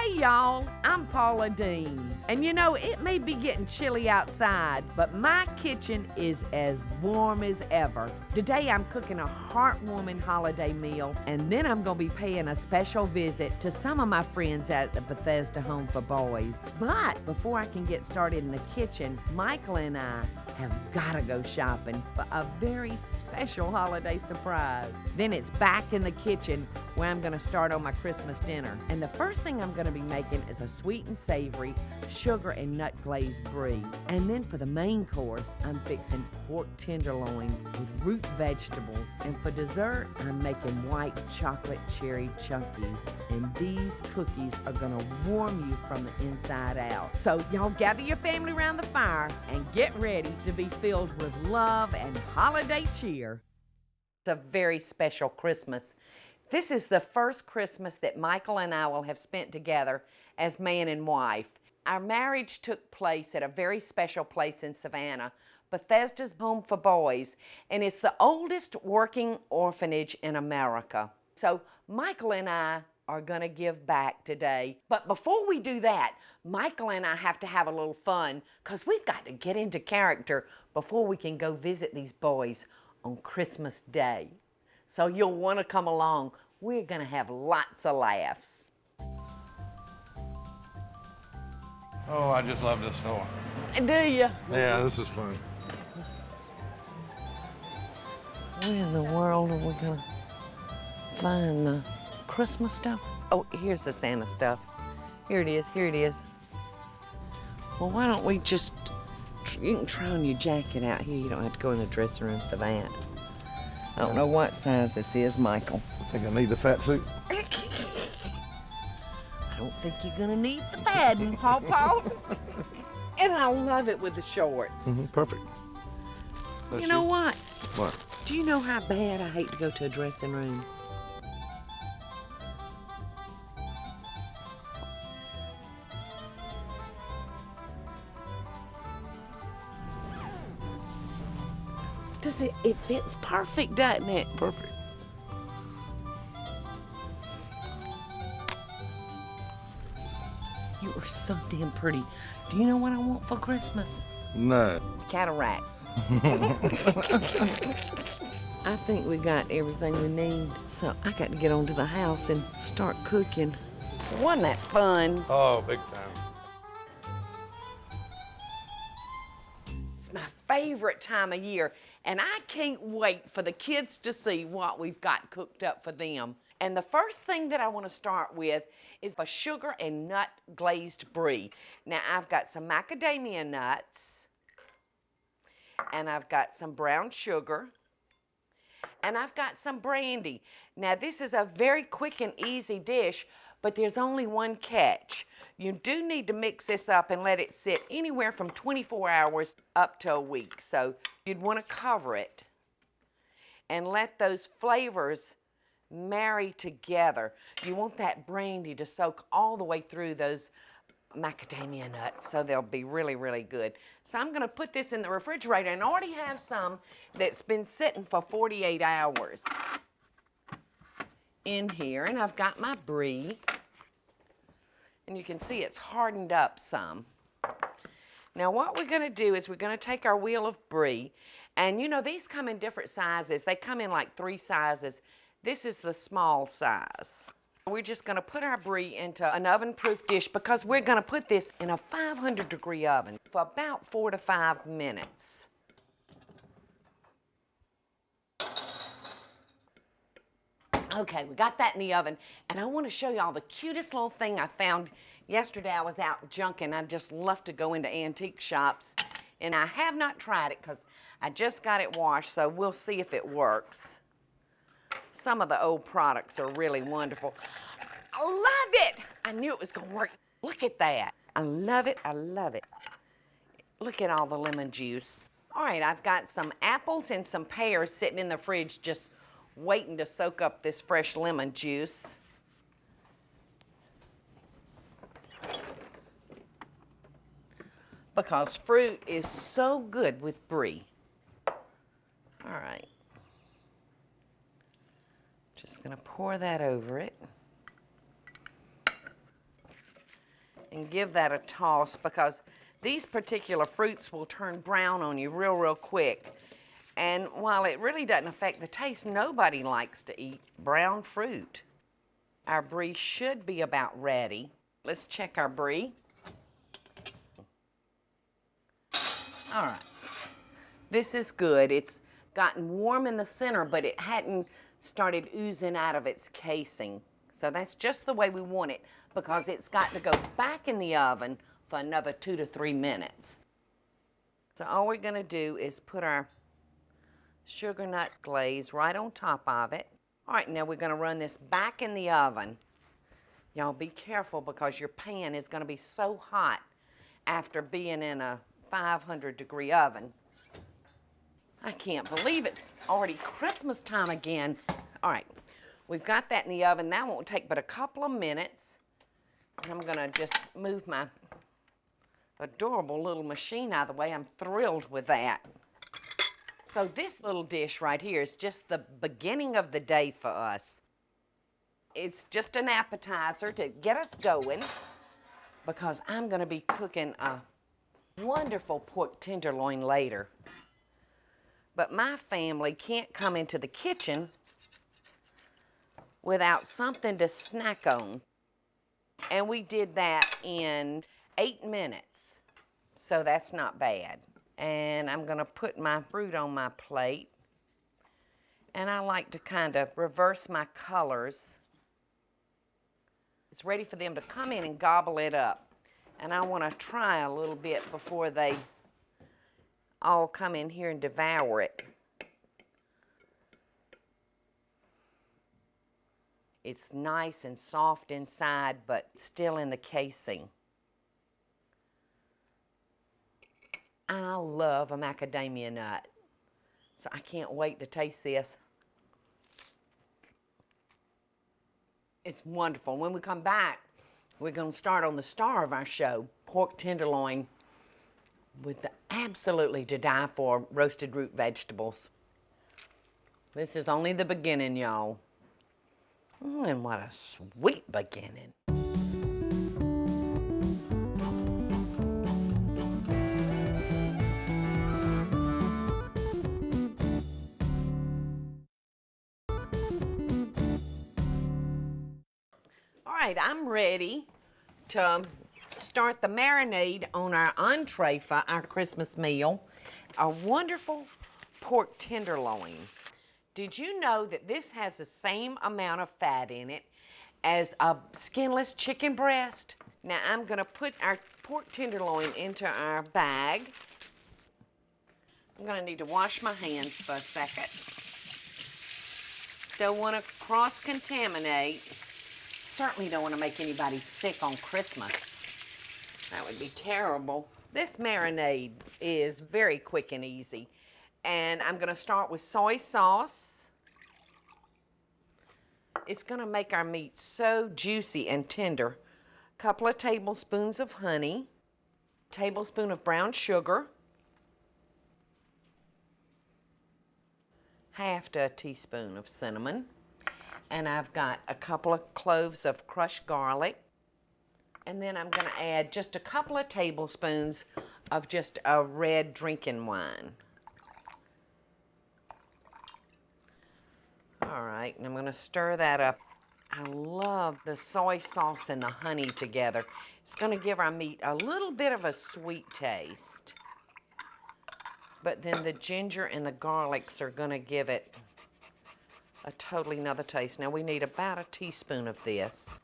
Hey y'all, I'm Paula Deen. And you know, it may be getting chilly outside, but my kitchen is as warm as ever. Today I'm cooking a heartwarming holiday meal, and then I'm gonna be paying a special visit to some of my friends at the Bethesda Home for Boys. But before I can get started in the kitchen, Michael and I have gotta go shopping for a very special holiday surprise. Then it's back in the kitchen where I'm gonna start on my Christmas dinner. And the first thing I'm gonna be making is a sweet and savory sugar and nut glaze brie. And then for the main course, I'm fixing pork tenderloin with root vegetables. And for dessert, I'm making white chocolate cherry chunkies. And these cookies are gonna warm you from the inside out. So y'all gather your family around the fire and get ready to be filled with love and holiday cheer. It's a very special Christmas. This is the first Christmas that Michael and I will have spent together as man and wife. Our marriage took place at a very special place in Savannah, Bethesda's Home for Boys, and it's the oldest working orphanage in America. So Michael and I are gonna give back today. But before we do that, Michael and I have to have a little fun because we've got to get into character before we can go visit these boys on Christmas Day. So you'll want to come along. We're going to have lots of laughs. Oh, I just love this store. Do you? Yeah, this is fun. Where in the world are we going to find the Christmas stuff? Oh, here's the Santa stuff. Here it is, here it is. Well, why don't we just, you can try on your jacket out here. You don't have to go in the dressing room for that. I don't know what size this is, Michael. I think I need the fat suit. I don't think you're gonna need the padding, Paw Paw. And I love it with the shorts. Perfect. You know what? What? Do you know how bad I hate to go to a dressing room? It fits perfect, doesn't it? Perfect. You are so damn pretty. Do you know what I want for Christmas? Nut. Cataract. I think we got everything we need, so I got to get on to the house and start cooking. Wasn't that fun? Oh, big time. It's my favorite time of year, and I can't wait for the kids to see what we've got cooked up for them. And the first thing that I want to start with is a sugar and nut glazed brie. Now, I've got some macadamia nuts, and I've got some brown sugar, and I've got some brandy. Now, this is a very quick and easy dish, but there's only one catch. You do need to mix this up and let it sit anywhere from 24 hours up to a week. So you'd want to cover it and let those flavors marry together. You want that brandy to soak all the way through those macadamia nuts, so they'll be really, really good. So I'm gonna put this in the refrigerator, and I already have some that's been sitting for 48 hours in here, and I've got my brie, and you can see it's hardened up some. Now what we're gonna do is we're gonna take our wheel of brie, and you know, these come in different sizes. They come in like 3 sizes. This is the small size. We're just gonna put our brie into an oven-proof dish because we're gonna put this in a 500-degree oven for about 4 to 5 minutes. Okay, we got that in the oven, and I wanna show y'all the cutest little thing I found yesterday. I was out junking. I just love to go into antique shops, and I have not tried it because I just got it washed, so we'll see if it works. Some of the old products are really wonderful. I love it! I knew it was gonna work. Look at that. I love it, I love it. Look at all the lemon juice. All right, I've got some apples and some pears sitting in the fridge just waiting to soak up this fresh lemon juice. Because fruit is so good with brie. All right. Just gonna pour that over it. and give that a toss because these particular fruits will turn brown on you real quick. And while it really doesn't affect the taste, nobody likes to eat brown fruit. Our Brie should be about ready. Let's check our Brie. All right. This is good. It's gotten warm in the center, but it hadn't started oozing out of its casing. So that's just the way we want it because it's got to go back in the oven for another 2 to 3 minutes. So all we're gonna do is put our sugar nut glaze right on top of it. All right, now we're gonna run this back in the oven. Y'all be careful because your pan is gonna be so hot after being in a 500-degree oven. I can't believe it's already Christmas time again. All right, we've got that in the oven. That won't take but a couple of minutes. And I'm gonna just move my adorable little machine out of the way. I'm thrilled with that. So this little dish right here is just the beginning of the day for us. It's just an appetizer to get us going because I'm gonna be cooking a wonderful pork tenderloin later. But my family can't come into the kitchen without something to snack on. And we did that in 8 minutes. So that's not bad. And I'm gonna put my fruit on my plate. And I like to kind of reverse my colors. It's ready for them to come in and gobble it up. And I wanna try a little bit before they all come in here and devour it. It's nice and soft inside, but still in the casing. I love a macadamia nut, so I can't wait to taste this. It's wonderful. When we come back, we're going to start on the star of our show, pork tenderloin with the absolutely to die for roasted root vegetables. This is only the beginning, y'all. And what a sweet beginning. All right, I'm ready to start the marinade on our entree for our Christmas meal, a wonderful pork tenderloin. Did you know that this has the same amount of fat in it as a skinless chicken breast? Now I'm gonna put our pork tenderloin into our bag. I'm gonna need to wash my hands for a second. Don't wanna cross-contaminate. Certainly don't wanna make anybody sick on Christmas. That would be terrible. This marinade is very quick and easy. And I'm gonna start with soy sauce. It's gonna make our meat so juicy and tender. A couple of tablespoons of honey, tablespoon of brown sugar, half a teaspoon of cinnamon, and I've got a couple of cloves of crushed garlic, and then I'm gonna add just a couple of tablespoons of just a red drinking wine. All right, and I'm gonna stir that up. I love the soy sauce and the honey together. It's gonna give our meat a little bit of a sweet taste. But then the ginger and the garlics are gonna give it a totally another taste. Now we need about a teaspoon of this.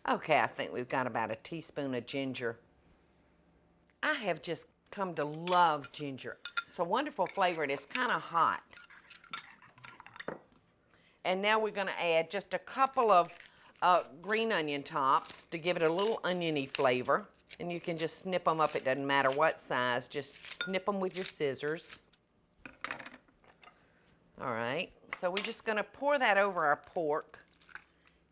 Okay, I think we've got about a teaspoon of ginger. I have just come to love ginger. It's a wonderful flavor and it's kind of hot. And now we're gonna add just a couple of green onion tops to give it a little oniony flavor. And you can just snip them up, it doesn't matter what size, just snip them with your scissors. All right, so we're just gonna pour that over our pork.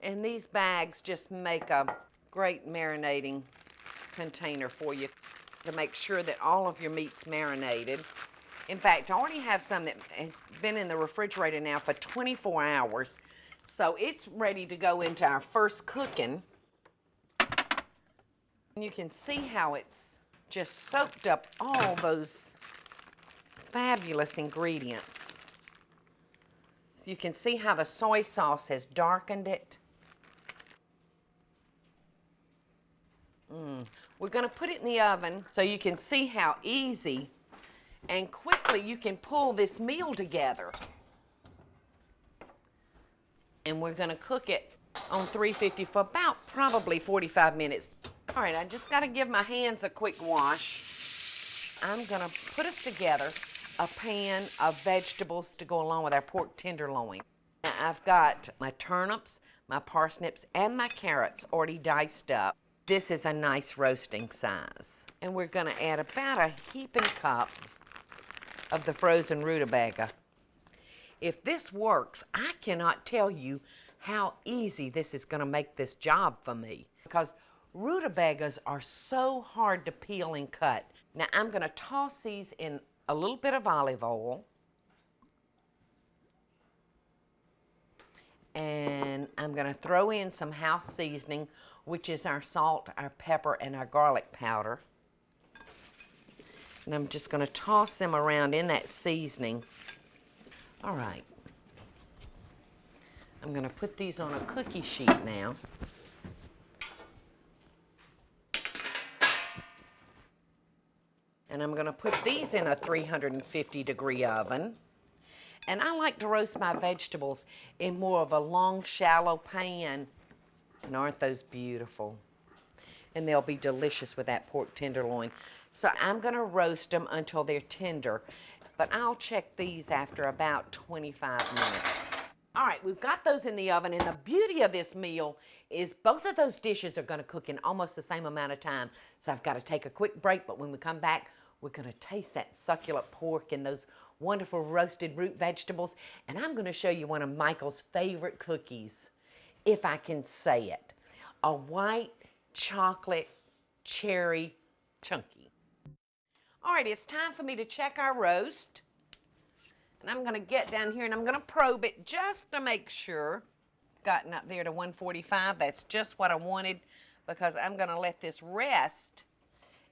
And these bags just make a great marinating container for you to make sure that all of your meat's marinated. In fact, I already have some that has been in the refrigerator now for 24 hours. So it's ready to go into our first cooking. You can see how it's just soaked up all those fabulous ingredients. So you can see how the soy sauce has darkened it. We're going to put it in the oven so you can see how easy and quickly you can pull this meal together. And we're going to cook it on 350 for about probably 45 minutes. All right, I just got to give my hands a quick wash. I'm going to put us together a pan of vegetables to go along with our pork tenderloin. Now, I've got my turnips, my parsnips, and my carrots already diced up. This is a nice roasting size. And we're going to add about a heaping cup of the frozen rutabaga. If this works, I cannot tell you how easy this is going to make this job for me, because rutabagas are so hard to peel and cut. Now I'm going to toss these in a little bit of olive oil, and I'm going to throw in some house seasoning, which is our salt, our pepper, and our garlic powder. And I'm just going to toss them around in that seasoning. All right. I'm going to put these on a cookie sheet now. And I'm going to put these in a 350-degree oven. And I like to roast my vegetables in more of a long, shallow pan. And aren't those beautiful? And they'll be delicious with that pork tenderloin. So I'm going to roast them until they're tender. But I'll check these after about 25 minutes. All right, we've got those in the oven, and the beauty of this meal is both of those dishes are going to cook in almost the same amount of time. So I've got to take a quick break, but when we come back, we're going to taste that succulent pork and those wonderful roasted root vegetables, and I'm going to show you one of Michael's favorite cookies, if I can say it, a white chocolate cherry chunky. All right, it's time for me to check our roast. And I'm going to get down here and I'm going to probe it just to make sure. Gotten up there to 145. That's just what I wanted, because I'm going to let this rest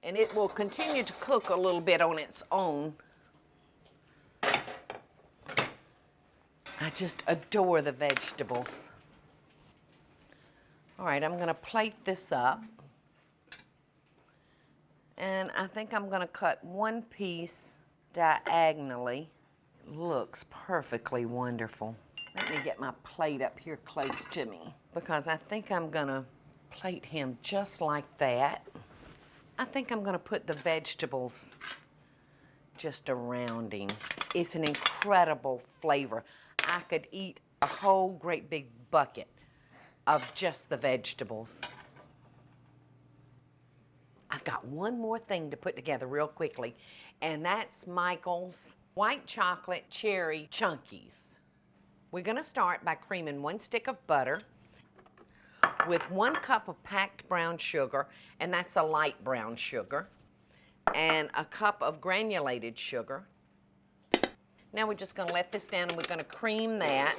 and it will continue to cook a little bit on its own. I just adore the vegetables. All right, I'm going to plate this up. And I think I'm going to cut one piece diagonally. Looks perfectly wonderful. Let me get my plate up here close to me, because I think I'm gonna plate him just like that. I think I'm gonna put the vegetables just around him. It's an incredible flavor. I could eat a whole great big bucket of just the vegetables. I've got one more thing to put together real quickly, and that's Michael's white chocolate cherry Chunkies. We're going to start by creaming 1 stick of butter with 1 cup of packed brown sugar, and that's a light brown sugar, and a cup of granulated sugar. Now we're just going to let this down, and we're going to cream that,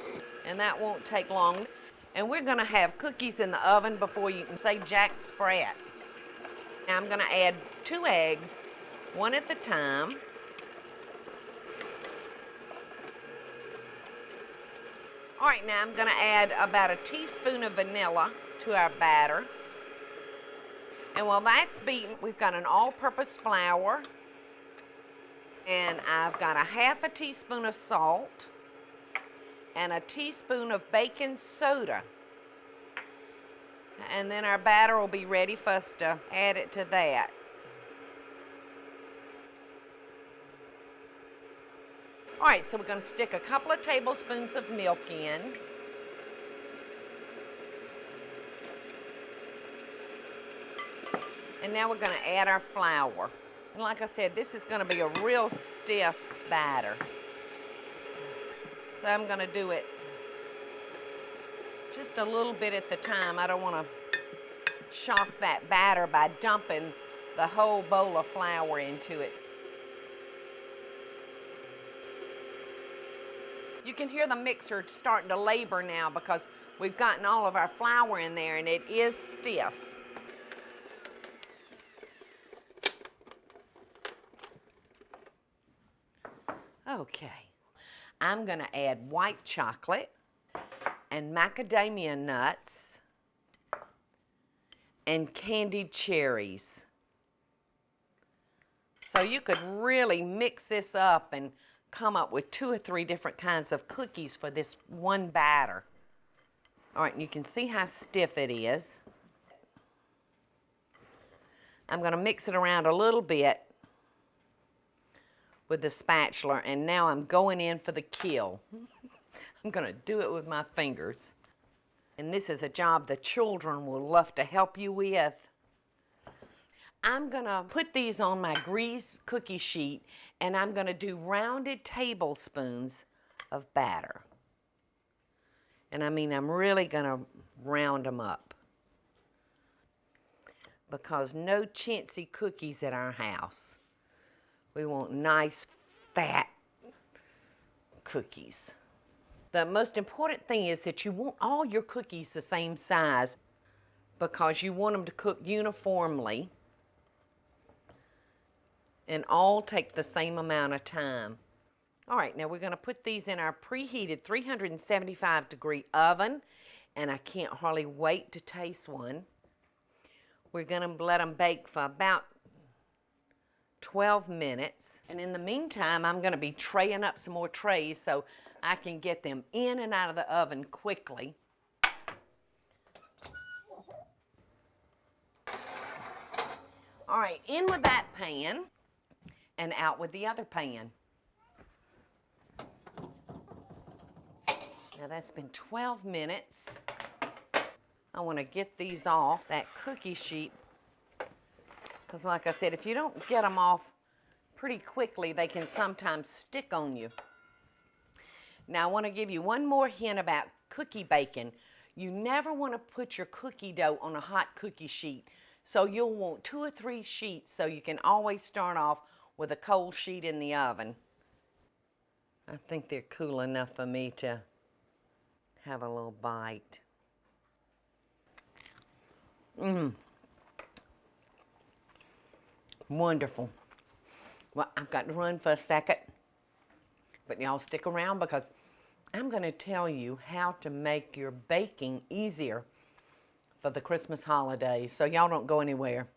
and that won't take long. And we're going to have cookies in the oven before you can say Jack Sprat. Now I'm going to add 2 eggs, 1 at a time. All right, now I'm going to add about a teaspoon of vanilla to our batter. And while that's beaten, we've got an all-purpose flour. And I've got a half a teaspoon of salt and a teaspoon of baking soda. And then our batter will be ready for us to add it to that. All right, so we're going to stick a couple of tablespoons of milk in. And now we're going to add our flour. And like I said, this is going to be a real stiff batter. So I'm going to do it just a little bit at the time. I don't want to shock that batter by dumping the whole bowl of flour into it. You can hear the mixer starting to labor now because we've gotten all of our flour in there and it is stiff. Okay, I'm gonna add white chocolate and macadamia nuts and candied cherries. So you could really mix this up and come up with 2 or 3 different kinds of cookies for this one batter. All right, and you can see how stiff it is. I'm gonna mix it around a little bit with the spatula, and now I'm going in for the kill. I'm gonna do it with my fingers. And this is a job the children will love to help you with. I'm gonna put these on my greased cookie sheet, and I'm gonna do rounded tablespoons of batter. And I mean, I'm really gonna round them up, because no chintzy cookies at our house. We want nice, fat cookies. The most important thing is that you want all your cookies the same size, because you want them to cook uniformly and all take the same amount of time. All right, now we're gonna put these in our preheated 375-degree oven, and I can't hardly wait to taste one. We're gonna let them bake for about 12 minutes. And in the meantime, I'm gonna be traying up some more trays so I can get them in and out of the oven quickly. All right, in with that pan and out with the other pan. Now that's been 12 minutes. I want to get these off that cookie sheet, because like I said, if you don't get them off pretty quickly, they can sometimes stick on you. Now I want to give you one more hint about cookie baking. You never want to put your cookie dough on a hot cookie sheet. So you'll want 2 or 3 sheets, so you can always start off with a cold sheet in the oven. I think they're cool enough for me to have a little bite. Wonderful. Well, I've got to run for a second, but y'all stick around, because I'm going to tell you how to make your baking easier for the Christmas holidays, so y'all don't go anywhere.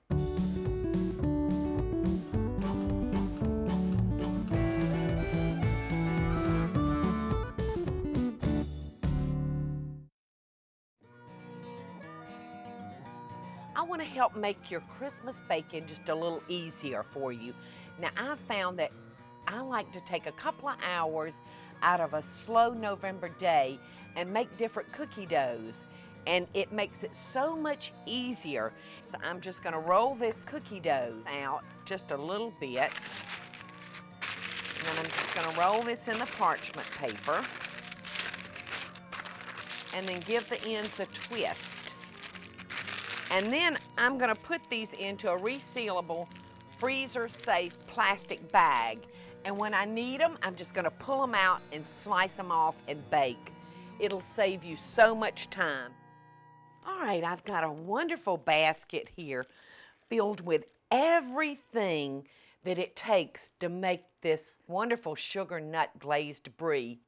I want to help make your Christmas baking just a little easier for you. Now, I've found that I like to take a couple of hours out of a slow November day and make different cookie doughs, and it makes it so much easier. So I'm just going to roll this cookie dough out just a little bit, and then I'm just going to roll this in the parchment paper and then give the ends a twist. And then I'm gonna put these into a resealable, freezer-safe plastic bag. And when I need them, I'm just gonna pull them out and slice them off and bake. It'll save you so much time. All right, I've got a wonderful basket here filled with everything that it takes to make this wonderful sugar nut glazed brie.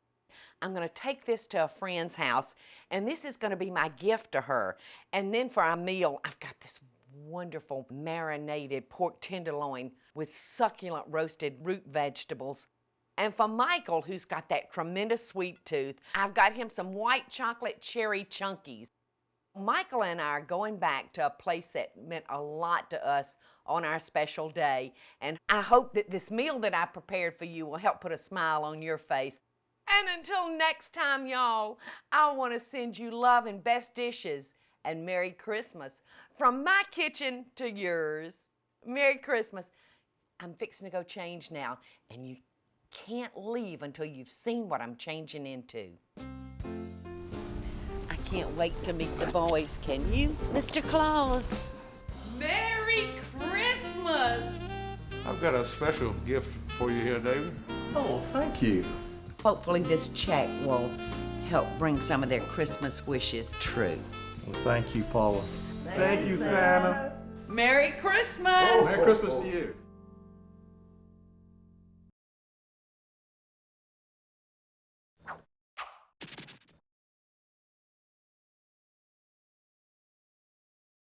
I'm gonna take this to a friend's house, and this is gonna be my gift to her. And then for our meal, I've got this wonderful marinated pork tenderloin with succulent roasted root vegetables. And for Michael, who's got that tremendous sweet tooth, I've got him some white chocolate cherry Chunkies. Michael and I are going back to a place that meant a lot to us on our special day. And I hope that this meal that I prepared for you will help put a smile on your face. And until next time, y'all, I want to send you love and best dishes and Merry Christmas from my kitchen to yours. Merry Christmas. I'm fixing to go change now, and you can't leave until you've seen what I'm changing into. I can't wait to meet the boys, can you, Mr. Claus? Merry Christmas! I've got a special gift for you here, David. Oh, thank you. Hopefully this check will help bring some of their Christmas wishes true. Well, thank you, Paula. Thank you, Santa. Merry Christmas! Merry Christmas to you.